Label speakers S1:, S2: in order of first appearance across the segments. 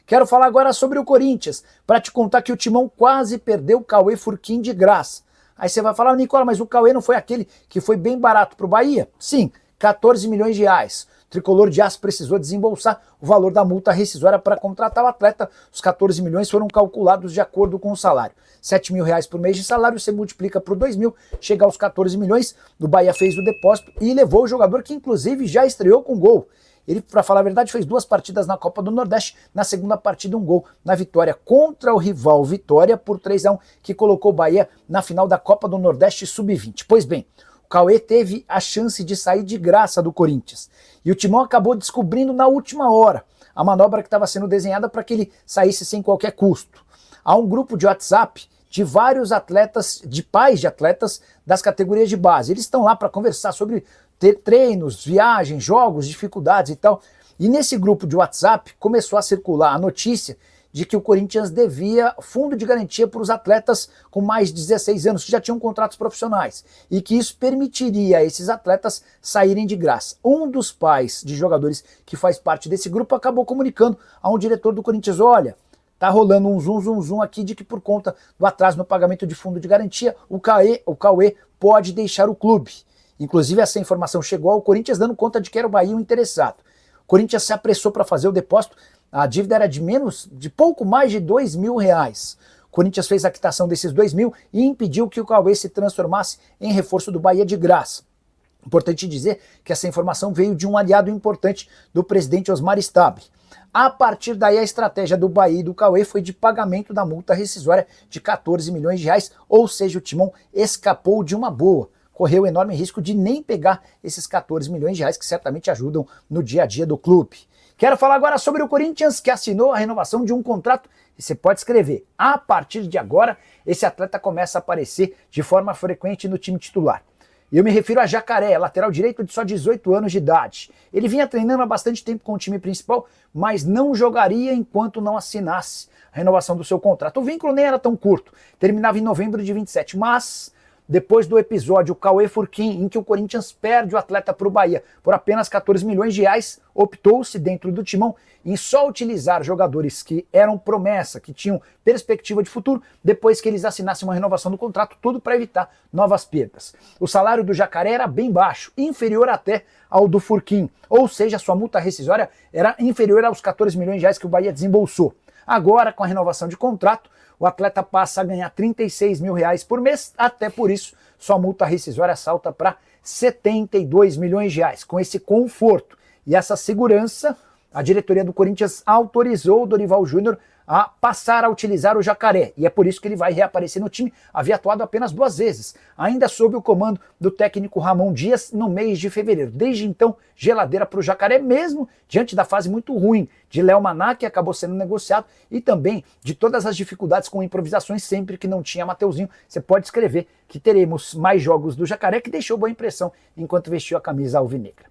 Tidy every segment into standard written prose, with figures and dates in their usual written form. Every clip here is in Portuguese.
S1: Quero falar agora sobre o Corinthians, para te contar que o Timão quase perdeu o Cauê Furquim de graça. Aí você vai falar, Nicola, mas o Cauê não foi aquele que foi bem barato para o Bahia? Sim, 14 milhões de reais. O Tricolor de Aço precisou desembolsar o valor da multa rescisória para contratar o atleta. Os 14 milhões foram calculados de acordo com o salário. 7 mil reais por mês de salário, você multiplica por 2 mil, chega aos 14 milhões. O Bahia fez o depósito e levou o jogador que inclusive já estreou com gol. Ele, para falar a verdade, fez 2 partidas na Copa do Nordeste, na segunda partida um gol na vitória contra o rival Vitória por 3-1, que colocou o Bahia na final da Copa do Nordeste Sub-20. Pois bem, o Cauê teve a chance de sair de graça do Corinthians. E o Timão acabou descobrindo na última hora a manobra que estava sendo desenhada para que ele saísse sem qualquer custo. Há um grupo de WhatsApp de vários atletas, de pais de atletas das categorias de base. Eles estão lá para conversar sobre treinos, viagens, jogos, dificuldades e tal. E nesse grupo de WhatsApp começou a circular a notícia de que o Corinthians devia fundo de garantia para os atletas com mais de 16 anos que já tinham contratos profissionais e que isso permitiria a esses atletas saírem de graça. Um dos pais de jogadores que faz parte desse grupo acabou comunicando a um diretor do Corinthians, olha, tá rolando um zum aqui de que por conta do atraso no pagamento de fundo de garantia, o Cauê pode deixar o clube. Inclusive essa informação chegou ao Corinthians dando conta de que era o Bahia o interessado. O Corinthians se apressou para fazer o depósito, a dívida era de pouco mais de 2 mil reais. O Corinthians fez a quitação desses 2 mil e impediu que o Cauê se transformasse em reforço do Bahia de graça. Importante dizer que essa informação veio de um aliado importante do presidente Osmar Stabile. A partir daí a estratégia do Bahia e do Cauê foi de pagamento da multa rescisória de 14 milhões de reais, ou seja, o Timão escapou de uma boa. Correu o enorme risco de nem pegar esses 14 milhões de reais que certamente ajudam no dia a dia do clube. Quero falar agora sobre o Corinthians, que assinou a renovação de um contrato, e você pode escrever, a partir de agora, esse atleta começa a aparecer de forma frequente no time titular. Eu me refiro a Jacaré, lateral direito de só 18 anos de idade. Ele vinha treinando há bastante tempo com o time principal, mas não jogaria enquanto não assinasse a renovação do seu contrato. O vínculo nem era tão curto, terminava em novembro de 27, mas depois do episódio Cauê Furquim, em que o Corinthians perde o atleta para o Bahia por apenas 14 milhões de reais, optou-se dentro do Timão em só utilizar jogadores que eram promessa, que tinham perspectiva de futuro, depois que eles assinassem uma renovação do contrato, tudo para evitar novas perdas. O salário do Jacaré era bem baixo, inferior até ao do Furquim, ou seja, sua multa rescisória era inferior aos 14 milhões de reais que o Bahia desembolsou. Agora, com a renovação de contrato, o atleta passa a ganhar 36 mil reais por mês, até por isso sua multa rescisória salta para 72 milhões de reais. Com esse conforto e essa segurança, a diretoria do Corinthians autorizou o Dorival Júnior a passar a utilizar o Jacaré, e é por isso que ele vai reaparecer no time. Havia atuado apenas 2 vezes, ainda sob o comando do técnico Ramon Dias no mês de fevereiro. Desde então, geladeira para o Jacaré, mesmo diante da fase muito ruim de Léo Maná, que acabou sendo negociado, e também de todas as dificuldades com improvisações sempre que não tinha Mateuzinho. Você pode escrever que teremos mais jogos do Jacaré, que deixou boa impressão enquanto vestiu a camisa alvinegra.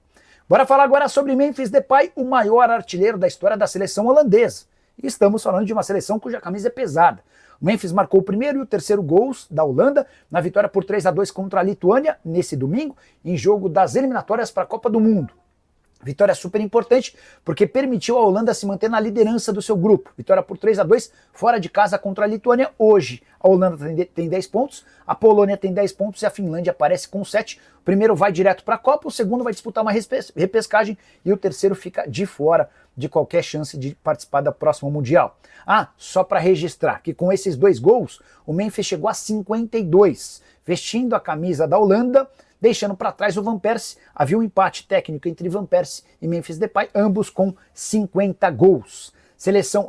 S1: Bora falar agora sobre Memphis Depay, o maior artilheiro da história da seleção holandesa. E estamos falando de uma seleção cuja camisa é pesada. O Memphis marcou o primeiro e o terceiro gols da Holanda na vitória por 3-2 contra a Lituânia nesse domingo, em jogo das eliminatórias para a Copa do Mundo. Vitória super importante porque permitiu a Holanda se manter na liderança do seu grupo. Vitória por 3-2 fora de casa contra a Lituânia. Hoje a Holanda tem 10 pontos, a Polônia tem 10 pontos e a Finlândia aparece com 7. O primeiro vai direto para a Copa, o segundo vai disputar uma repescagem e o terceiro fica de fora de qualquer chance de participar da próxima Mundial. Ah, só para registrar que com esses 2 gols, o Memphis chegou a 52, vestindo a camisa da Holanda, deixando para trás o Van Persie. Havia um empate técnico entre Van Persie e Memphis Depay, ambos com 50 gols.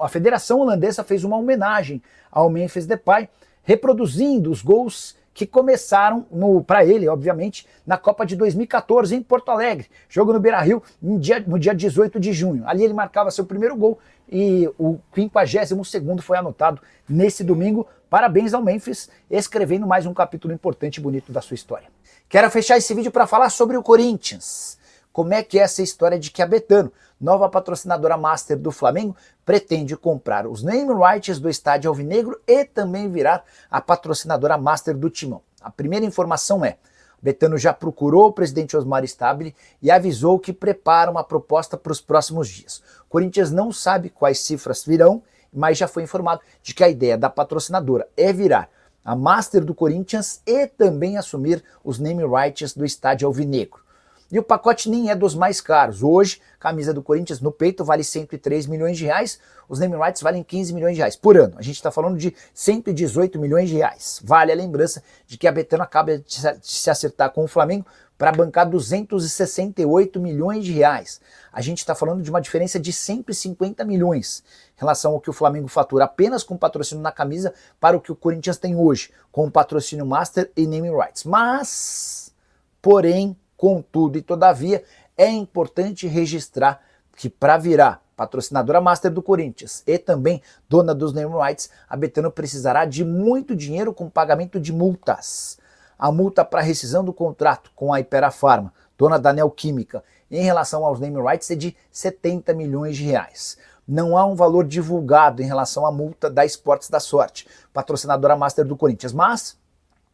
S1: A Federação Holandesa fez uma homenagem ao Memphis Depay, reproduzindo os gols que começaram para ele, obviamente, na Copa de 2014 em Porto Alegre, jogo no Beira-Rio no dia 18 de junho. Ali ele marcava seu primeiro gol e o 52º foi anotado nesse domingo. Parabéns ao Memphis, escrevendo mais um capítulo importante e bonito da sua história. Quero fechar esse vídeo para falar sobre o Corinthians. Como é que é essa história de que a Betano, nova patrocinadora master do Flamengo, pretende comprar os name rights do estádio alvinegro e também virar a patrocinadora master do Timão? A primeira informação é: Betano já procurou o presidente Osmar Stabile e avisou que prepara uma proposta para os próximos dias. O Corinthians não sabe quais cifras virão, mas já foi informado de que a ideia da patrocinadora é virar a Master do Corinthians e também assumir os name rights do estádio alvinegro. E o pacote nem é dos mais caros. Hoje, a camisa do Corinthians no peito vale 103 milhões de reais, os name rights valem 15 milhões de reais por ano. A gente está falando de 118 milhões de reais. Vale a lembrança de que a Betano acaba de se acertar com o Flamengo para bancar 268 milhões de reais. A gente está falando de uma diferença de 150 milhões em relação ao que o Flamengo fatura apenas com patrocínio na camisa para o que o Corinthians tem hoje, com o patrocínio Master e name rights. Mas, porém, contudo e todavia, é importante registrar que para virar patrocinadora Master do Corinthians e também dona dos name rights, a Betano precisará de muito dinheiro com pagamento de multas. A multa para rescisão do contrato com a Hypera Pharma, dona da Neoquímica, em relação aos name rights é de 70 milhões de reais. Não há um valor divulgado em relação à multa da Esportes da Sorte, patrocinadora Master do Corinthians, mas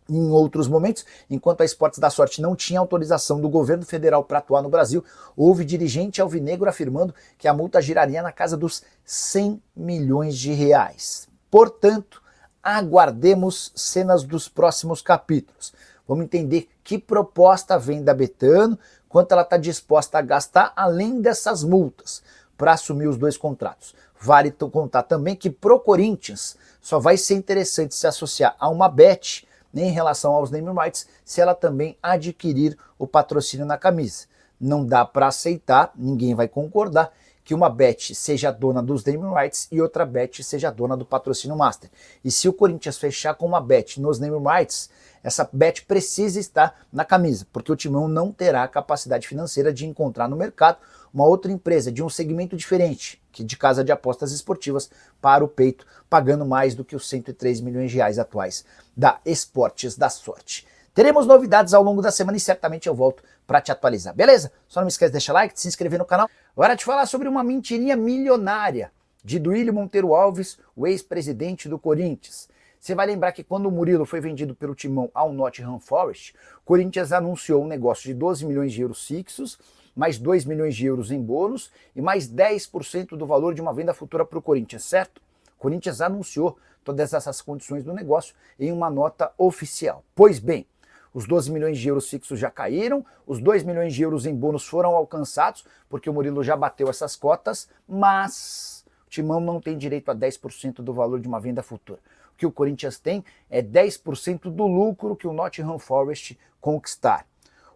S1: em outros momentos, enquanto a Esportes da Sorte não tinha autorização do governo federal para atuar no Brasil, houve dirigente alvinegro afirmando que a multa giraria na casa dos 100 milhões de reais. Portanto, aguardemos cenas dos próximos capítulos. Vamos entender que proposta vem da Betano, quanto ela está disposta a gastar além dessas multas para assumir os dois contratos. Vale contar também que pro Corinthians só vai ser interessante se associar a uma bet em relação aos name rights se ela também adquirir o patrocínio na camisa. Não dá para aceitar, ninguém vai concordar, que uma bet seja dona dos name rights e outra bet seja dona do patrocínio Master. E se o Corinthians fechar com uma bet nos name rights, essa bet precisa estar na camisa, porque o Timão não terá a capacidade financeira de encontrar no mercado uma outra empresa de um segmento diferente, que de casa de apostas esportivas, para o peito, pagando mais do que os 103 milhões de reais atuais da Esportes da Sorte. Teremos novidades ao longo da semana e certamente eu volto para te atualizar, beleza? Só não me esquece de deixar like, de se inscrever no canal. Agora te falar sobre uma mentirinha milionária de Duílio Monteiro Alves, o ex-presidente do Corinthians. Você vai lembrar que quando o Murilo foi vendido pelo Timão ao Nottingham Forest, o Corinthians anunciou um negócio de 12 milhões de euros fixos, mais 2 milhões de euros em bônus e mais 10% do valor de uma venda futura para o Corinthians, certo? O Corinthians anunciou todas essas condições do negócio em uma nota oficial. Pois bem, os 12 milhões de euros fixos já caíram, os 2 milhões de euros em bônus foram alcançados, porque o Murilo já bateu essas cotas, mas o Timão não tem direito a 10% do valor de uma venda futura. O que o Corinthians tem é 10% do lucro que o Nottingham Forest conquistar.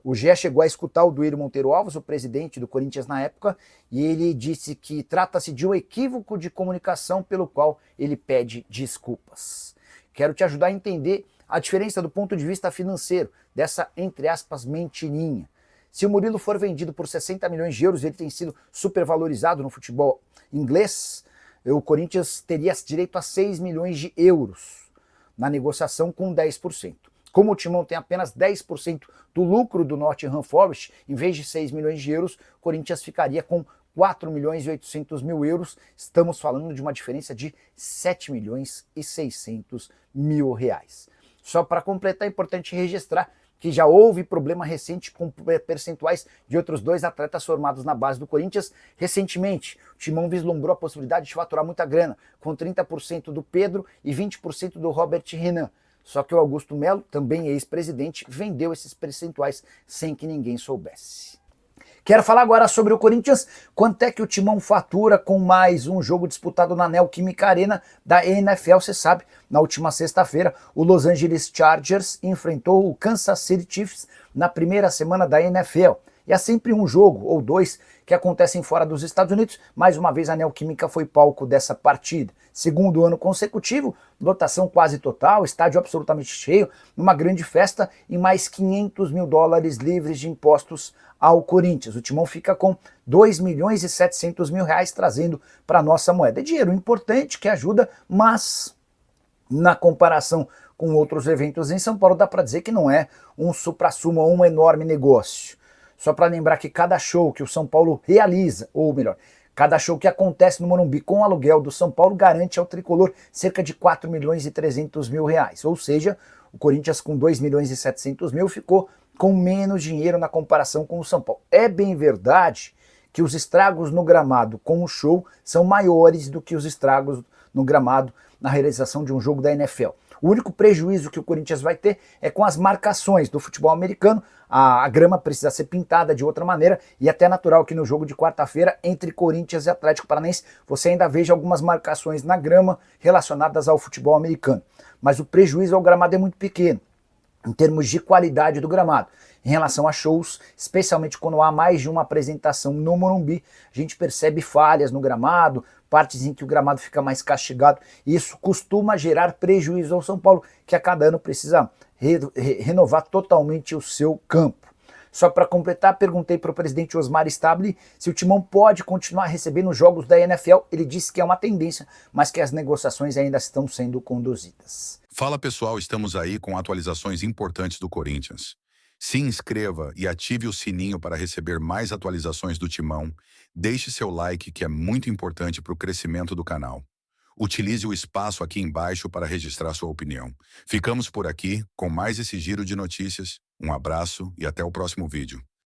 S1: O GE chegou a escutar o Duílio Monteiro Alves, o presidente do Corinthians na época, e ele disse que trata-se de um equívoco de comunicação pelo qual ele pede desculpas. Quero te ajudar a entender a diferença do ponto de vista financeiro dessa, entre aspas, mentirinha. Se o Murilo for vendido por 60 milhões de euros, ele tem sido supervalorizado no futebol inglês, o Corinthians teria direito a 6 milhões de euros na negociação com 10%. Como o Timão tem apenas 10% do lucro do Nottingham Forest, em vez de 6 milhões de euros, o Corinthians ficaria com 4 milhões e 800 mil euros. Estamos falando de uma diferença de 7 milhões e 600 mil reais. Só para completar, é importante registrar que já houve problema recente com percentuais de outros dois atletas formados na base do Corinthians. Recentemente, o Timão vislumbrou a possibilidade de faturar muita grana, com 30% do Pedro e 20% do Robert Renan. Só que o Augusto Melo, também ex-presidente, vendeu esses percentuais sem que ninguém soubesse. Quero falar agora sobre o Corinthians. Quanto é que o Timão fatura com mais um jogo disputado na Neoquímica Arena da NFL? Você sabe, na última sexta-feira, o Los Angeles Chargers enfrentou o Kansas City Chiefs na primeira semana da NFL. E há sempre um jogo ou dois que acontecem fora dos Estados Unidos. Mais uma vez a Neoquímica foi palco dessa partida. Segundo ano consecutivo, lotação quase total, estádio absolutamente cheio, uma grande festa e mais 500 mil dólares livres de impostos ao Corinthians. O Timão fica com 2 milhões e 700 mil reais trazendo para a nossa moeda. É dinheiro importante que ajuda, mas na comparação com outros eventos em São Paulo dá para dizer que não é um supra-sumo ou um enorme negócio. Só para lembrar que cada show que o São Paulo realiza, ou melhor, cada show que acontece no Morumbi com aluguel do São Paulo garante ao tricolor cerca de 4 milhões e 300 mil reais. Ou seja, o Corinthians com 2 milhões e 700 mil ficou com menos dinheiro na comparação com o São Paulo. É bem verdade que os estragos no gramado com o show são maiores do que os estragos no gramado na realização de um jogo da NFL. O único prejuízo que o Corinthians vai ter é com as marcações do futebol americano. A grama precisa ser pintada de outra maneira e é até natural que no jogo de quarta-feira entre Corinthians e Atlético Paranaense você ainda veja algumas marcações na grama relacionadas ao futebol americano. Mas o prejuízo ao gramado é muito pequeno em termos de qualidade do gramado. Em relação a shows, especialmente quando há mais de uma apresentação no Morumbi, a gente percebe falhas no gramado, partes em que o gramado fica mais castigado, e isso costuma gerar prejuízo ao São Paulo, que a cada ano precisa renovar totalmente o seu campo. Só para completar, perguntei para o presidente Osmar Stabile se o Timão pode continuar recebendo jogos da NFL. Ele disse que é uma tendência, mas que as negociações ainda estão sendo conduzidas.
S2: Fala pessoal, estamos aí com atualizações importantes do Corinthians. Se inscreva e ative o sininho para receber mais atualizações do Timão. Deixe seu like, que é muito importante para o crescimento do canal. Utilize o espaço aqui embaixo para registrar sua opinião. Ficamos por aqui com mais esse giro de notícias. Um abraço e até o próximo vídeo.